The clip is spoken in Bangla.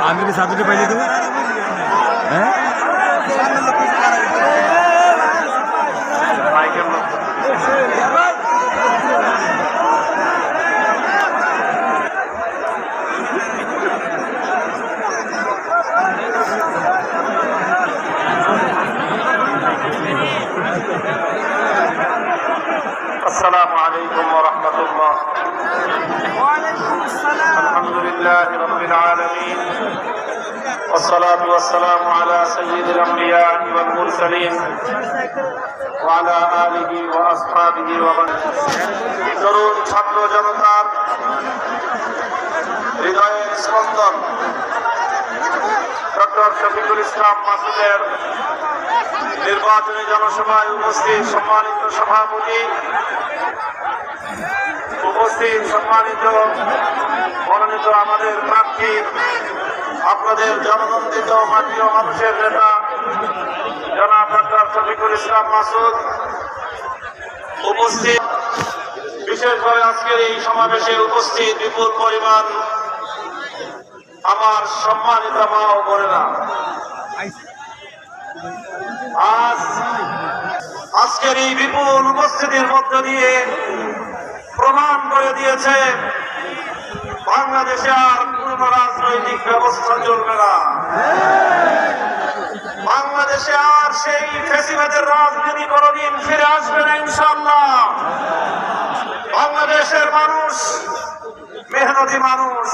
आमिर साधुटे पाहिजे तुम्ही السلام عليكم ورحمة الله. وعليكم السلام. الحمد لله رب العالمين والصلاة والسلام على سيد الأنبياء والمرسلين وعلى آله وأصحابه ومن তরুণ ছাত্র জনতার হৃদয়ের স্পন্দন ডক্টর শফিকুল ইসলাম মাসুদের নির্বাচনী জনসভায় উপস্থিত সম্মানিত সভাপতি, উপস্থিত সম্মানিত মনোনীত আমাদের প্রার্থী, আপনাদের জননন্দিত মাটি ও মানুষের নেতা জনাব ডক্টর শফিকুল ইসলাম মাসুদ, উপস্থিত বিশেষভাবে আজকের এই সমাবেশে উপস্থিত বিপুল পরিমাণ আমার সম্মানিত মা ও বোনেরা, আজকের এই বিপুল উপস্থিতির মধ্য দিয়ে প্রমাণ করে দিয়েছে বাংলাদেশে আর কোন রাজনৈতিক ব্যবস্থা চলবে না। বাংলাদেশে আর সেই ফ্যাসিবাদের রাজনীতি কোনদিন ফিরে আসবে না ইনশাআল্লাহ। বাংলাদেশের মানুষ মেহনতি মানুষ,